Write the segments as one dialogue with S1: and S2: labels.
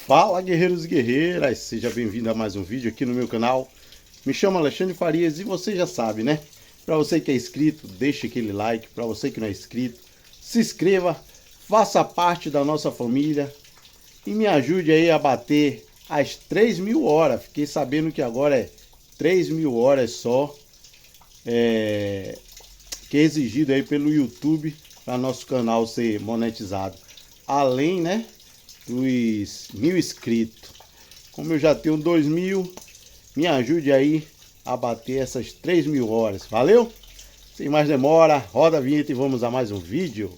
S1: Fala, guerreiros e guerreiras, seja bem-vindo a mais um vídeo aqui no meu canal. Me chamo Alexandre Farias e você já sabe, né? Para você que é inscrito, deixe aquele like. Para você que não é inscrito, se inscreva, faça parte da nossa família e me ajude aí a bater as 3.000 horas. Fiquei sabendo que agora é 3.000 horas só, que é exigido aí pelo YouTube para nosso canal ser monetizado. Além, né, dos 1.000 inscritos. Como eu já tenho 2.000, me ajude aí a bater essas 3.000 horas. Valeu? Sem mais demora, roda a vinheta e vamos a mais um vídeo.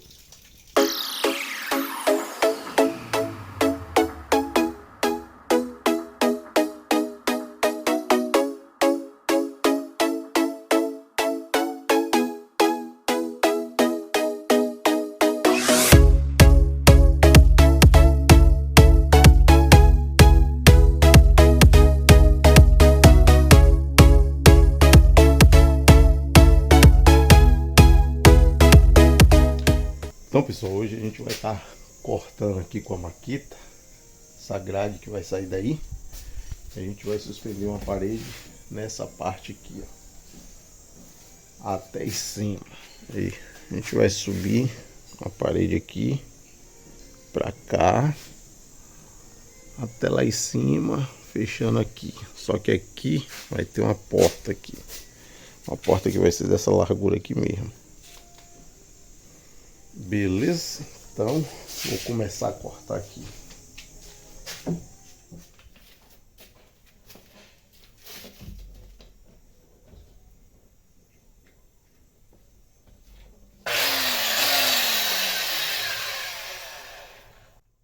S1: Então, pessoal, hoje a gente vai estar cortando aqui com a maquita essa grade que vai sair daí. A gente vai suspender uma parede nessa parte aqui, ó, até em cima. Aí a gente vai subir a parede aqui pra cá até lá em cima, fechando aqui. Só que aqui vai ter uma porta aqui, uma porta que vai ser dessa largura aqui mesmo. Beleza? Então vou começar a cortar aqui.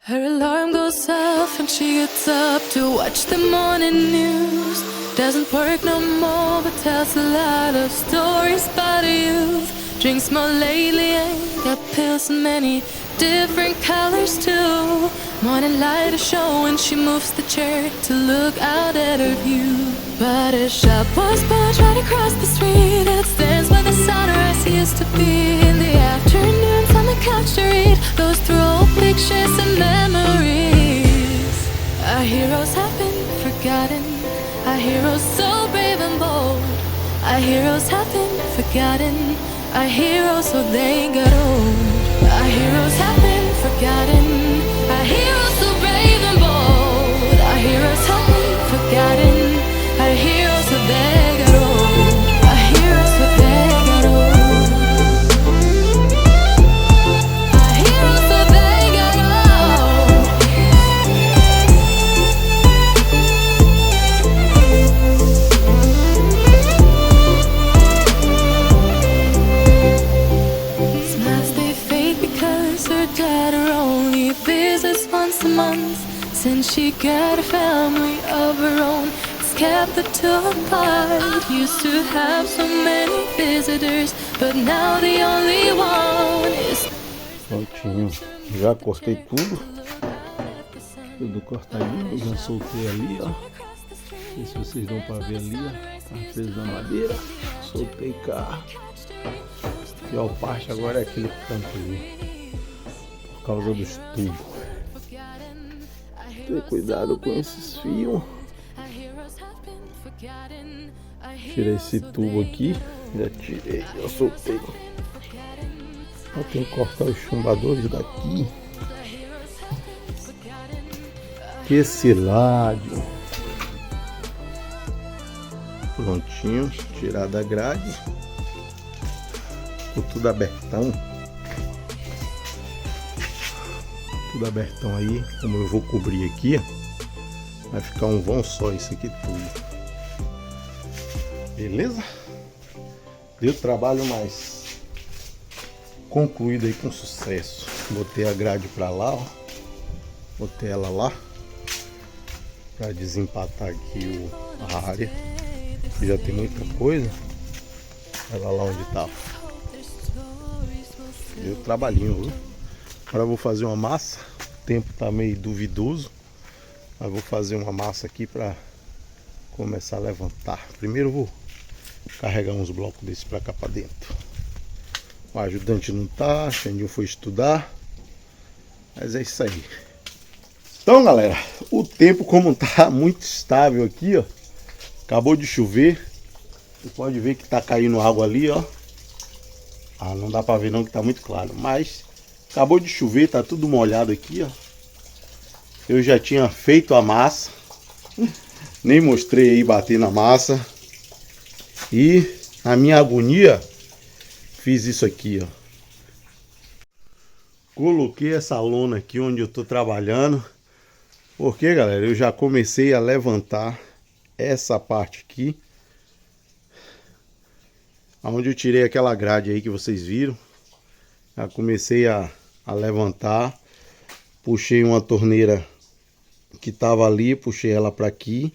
S2: Her alarm goes off and she gets up to watch the morning news. Doesn't work no more but tells a lot of stories about youth. Drinks more lately and got pills in many different colors too. Morning light is showing, she moves the chair to look out at her view. But a shop was built right across the street. It stands where the sunrise used to be. In the afternoons on the couch to read, goes through old pictures and memories. Our heroes have been forgotten, our heroes so brave and bold. Our heroes have been forgotten, our heroes so they got old. Our heroes have been forgotten, our heroes so brave and bold. Our heroes have been forgotten, our heroes so they got old. Our heroes so they got old. Our heroes so they got old. Smiles they fake because her daughter only visits once a month. Since she got a family of her own, it's kept the two apart. Used to have so many visitors, but now the only one is.
S1: Prontinho, já cortei tudo cortadinho, já soltei ali, ó. Não sei se vocês dão pra ver ali, ó, tá preso na madeira, soltei cá. A pior parte agora é aquele canto ali, por causa dos tubos. Ter cuidado com esses fios. Tirei esse tubo aqui, já tirei, já soltei. Eu tenho que cortar os chumbadores daqui. Que esse lado. Prontinho, tirar da grade. Ficou tudo abertão. Tudo abertão aí. Como eu vou cobrir aqui, ó, vai ficar um vão só isso aqui tudo. Beleza? Deu trabalho, mas concluído aí com sucesso. Botei a grade pra lá, ó. Botei ela lá pra desempatar aqui a área. Já tem muita coisa. Olha lá onde tá. Deu trabalhinho, viu? Agora eu vou fazer uma massa. O tempo tá meio duvidoso, mas vou fazer uma massa aqui pra começar a levantar. Primeiro eu vou carregar uns blocos desses pra cá pra dentro. O ajudante não tá, Xandinho foi estudar. Mas é isso aí. Então, galera, o tempo como tá muito estável aqui, ó. Acabou de chover. Você pode ver que tá caindo água ali, ó. Ah, não dá pra ver não que tá muito claro. Mas acabou de chover, tá tudo molhado aqui, ó. Eu já tinha feito a massa. Nem mostrei aí batendo a massa. E na minha agonia fiz isso aqui, ó. Coloquei essa lona aqui onde eu tô trabalhando. Porque, galera, eu já comecei a levantar essa parte aqui. Onde eu tirei aquela grade aí que vocês viram. Já comecei a levantar. Puxei uma torneira que tava ali, puxei ela para aqui.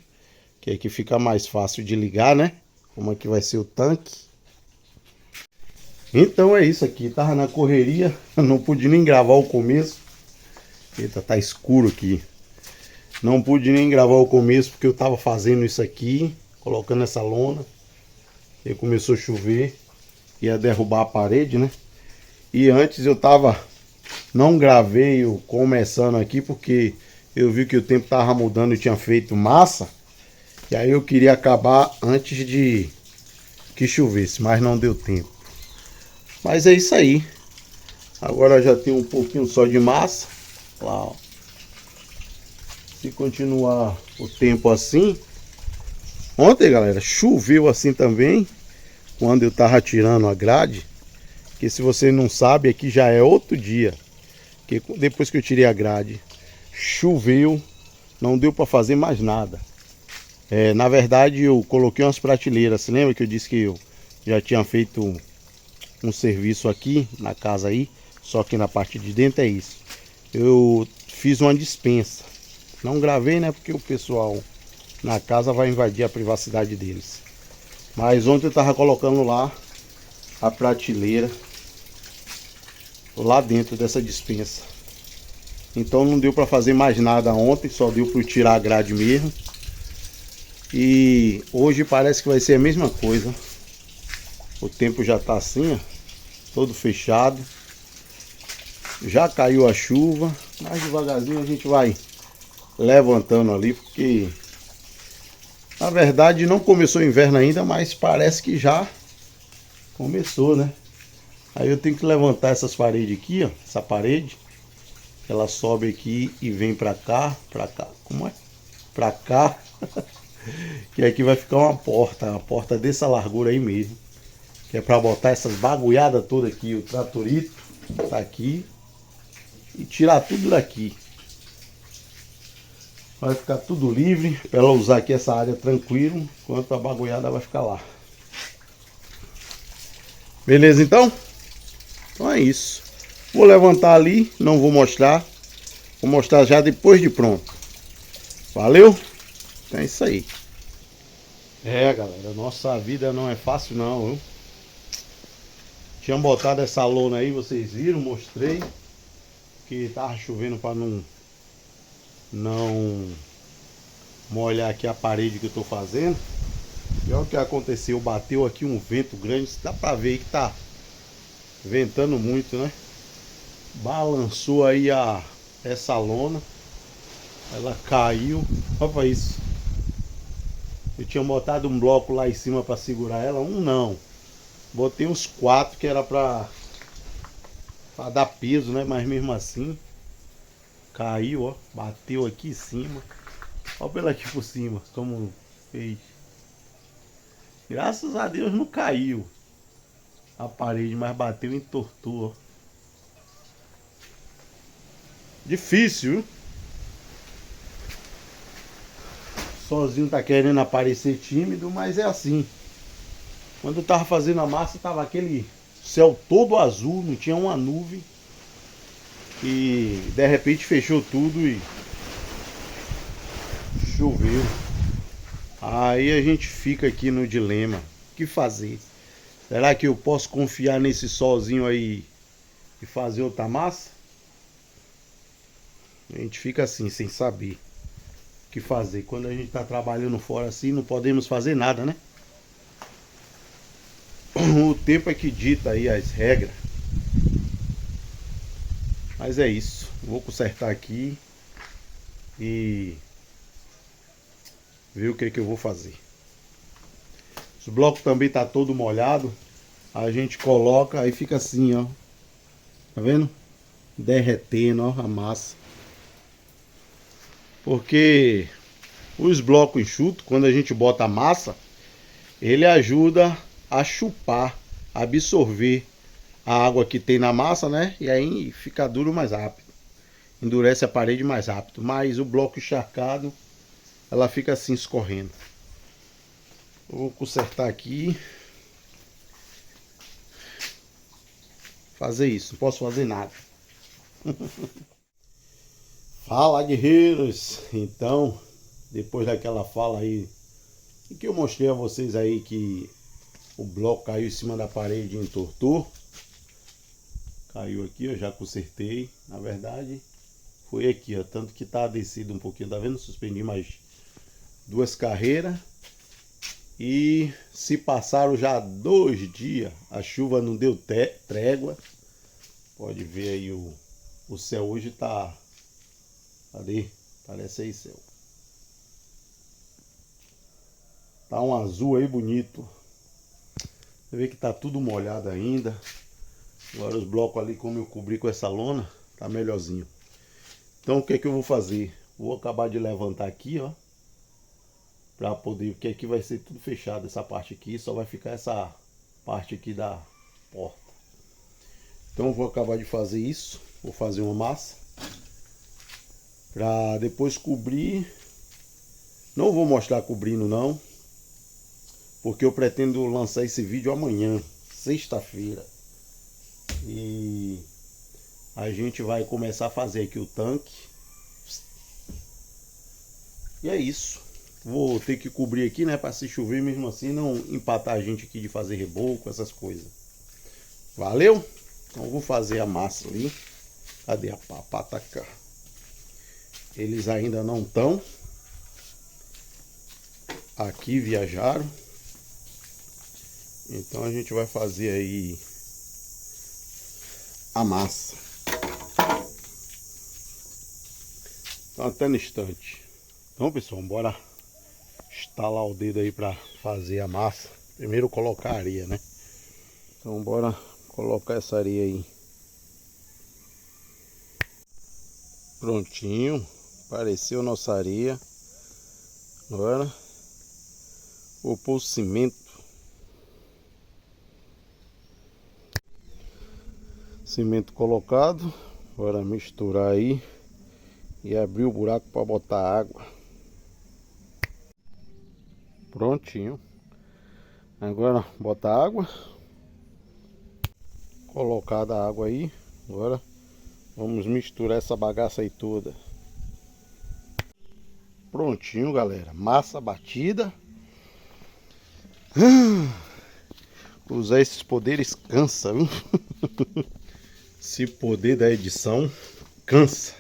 S1: Que aqui fica mais fácil de ligar, né? Como aqui vai ser o tanque. Então é isso aqui, tava na correria, não pude nem gravar o começo. Eita, tá escuro aqui. Não pude nem gravar o começo porque eu tava fazendo isso aqui, colocando essa lona. E começou a chover, ia derrubar a parede, né? E antes eu tava, não gravei o começando aqui porque eu vi que o tempo tava mudando e tinha feito massa. E aí eu queria acabar antes de que chovesse, mas não deu tempo. Mas é isso aí. Agora já tem um pouquinho só de massa. Lá, ó. Se continuar o tempo assim. Ontem, galera, choveu assim também. Quando eu tava tirando a grade. Que se você não sabe, aqui já é outro dia. Que depois que eu tirei a grade, choveu. Não deu para fazer mais nada. Na verdade, eu coloquei umas prateleiras. Você lembra que eu disse que eu já tinha feito um serviço aqui na casa aí, só que na parte de dentro é isso. Eu fiz uma dispensa. Não gravei, né, porque o pessoal na casa vai invadir a privacidade deles. Mas ontem eu tava colocando lá a prateleira lá dentro dessa dispensa. Então não deu para fazer mais nada ontem, só deu para tirar a grade mesmo. E hoje parece que vai ser a mesma coisa. O tempo já tá assim, ó, todo fechado. Já caiu a chuva, mas devagarzinho a gente vai levantando ali, porque na verdade não começou o inverno ainda, mas parece que já começou, né? Aí eu tenho que levantar essas paredes aqui, ó, essa parede, ela sobe aqui e vem pra cá, como é? Pra cá, que aqui vai ficar uma porta dessa largura aí mesmo. Que é para botar essas bagulhadas todas aqui, o tratorito tá aqui e tirar tudo daqui. Vai ficar tudo livre para ela usar aqui essa área tranquilo, enquanto a bagulhada vai ficar lá. Beleza então? Então é isso. Vou levantar ali, não vou mostrar. Vou mostrar já depois de pronto. Valeu? Então é isso aí. Galera, nossa vida não é fácil não, viu? Tinha botado essa lona aí, vocês viram, mostrei. Que tava chovendo para não molhar aqui a parede que eu tô fazendo. E olha o que aconteceu, bateu aqui um vento grande, dá pra ver aí que tá ventando muito, né? Balançou aí essa lona. Ela caiu, olha pra isso. Eu tinha botado um bloco lá em cima para segurar ela, não. Botei uns 4 que era pra dar peso, né? Mas mesmo assim caiu, ó. Bateu aqui em cima. Olha pela aqui por cima como fez. Graças a Deus não caiu a parede, mas bateu e entortou, ó. Difícil, viu? Sozinho tá querendo aparecer tímido, mas é assim. Quando eu tava fazendo a massa, tava aquele céu todo azul, não tinha uma nuvem. E de repente fechou tudo e choveu. Aí a gente fica aqui no dilema. O que fazer? Será que eu posso confiar nesse solzinho aí e fazer outra massa? A gente fica assim, sem saber o que fazer. Quando a gente tá trabalhando fora assim, não podemos fazer nada, né? O tempo é que dita aí as regras. Mas é isso. Vou consertar aqui. e ver o que eu vou fazer. Os blocos também tá todo molhado. A gente coloca, aí fica assim, ó. Tá vendo? Derretendo, ó, a massa. Porque os blocos enxutos, quando a gente bota a massa, ele ajuda a chupar, a absorver a água que tem na massa, né? E aí fica duro mais rápido. Endurece a parede mais rápido. Mas o bloco encharcado, ela fica assim escorrendo. Eu vou consertar aqui. Fazer isso, não posso fazer nada. Fala, guerreiros! Então, depois daquela fala aí, que eu mostrei a vocês aí que o bloco caiu em cima da parede e entortou. Caiu aqui, eu já consertei. Na verdade, foi aqui, ó. Tanto que tá descido um pouquinho, tá vendo? Suspendi mais 2 carreiras. E se passaram já 2 dias, a chuva não deu trégua. Pode ver aí o céu hoje tá... Cadê? Parece aí céu. Tá um azul aí bonito. Você vê que tá tudo molhado ainda. Agora os blocos ali, como eu cobri com essa lona, tá melhorzinho. Então o que é que eu vou fazer? Vou acabar de levantar aqui, ó. Pra poder, porque aqui vai ser tudo fechado, essa parte aqui, só vai ficar essa parte aqui da porta. Então eu vou acabar de fazer isso, vou fazer uma massa, pra depois cobrir. Não vou mostrar cobrindo não, porque eu pretendo lançar esse vídeo amanhã, sexta-feira. E a gente vai começar a fazer aqui o tanque. E é isso. Vou ter que cobrir aqui, né, para se chover mesmo assim não empatar a gente aqui de fazer reboco, essas coisas. Valeu? Então vou fazer a massa ali. Cadê a pataca? Eles ainda não estão aqui, viajaram. Então a gente vai fazer aí a massa. Então até no instante. Então pessoal, bora estalar o dedo aí para fazer a massa. Primeiro colocar a areia, né? Então bora colocar essa areia aí. Prontinho. Apareceu nossa areia. Agora vou pôr o cimento. Cimento colocado. Agora misturar aí e abrir o buraco para botar água. Prontinho. Agora bota água. Colocada a água aí. Agora vamos misturar essa bagaça aí toda. Prontinho, galera. Massa batida. Usar esses poderes cansa, viu? Esse poder da edição cansa.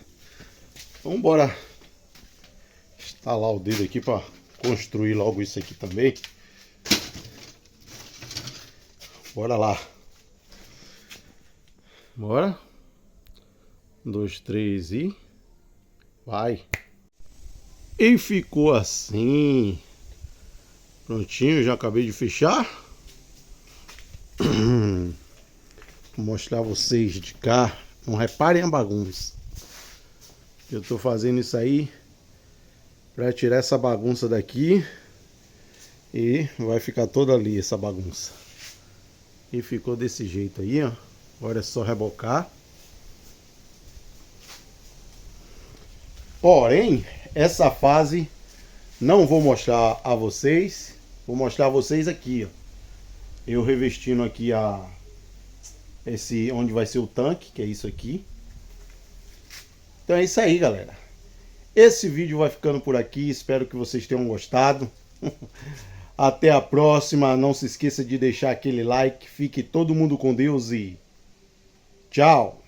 S1: Vamos embora instalar o dedo aqui para construir logo isso aqui também. Bora lá. Bora. 1, 2, 3 e vai. E ficou assim. Prontinho, já acabei de fechar. Vou mostrar a vocês de cá. Não reparem a bagunça. Eu tô fazendo isso aí para tirar essa bagunça daqui. E vai ficar toda ali essa bagunça. E ficou desse jeito aí, ó. Agora é só rebocar. Porém, essa fase não vou mostrar a vocês. Vou mostrar a vocês aqui, ó. Eu revestindo aqui esse onde vai ser o tanque, que é isso aqui. Então é isso aí, galera. Esse vídeo vai ficando por aqui. Espero que vocês tenham gostado. Até a próxima. Não se esqueça de deixar aquele like. Fique todo mundo com Deus e tchau.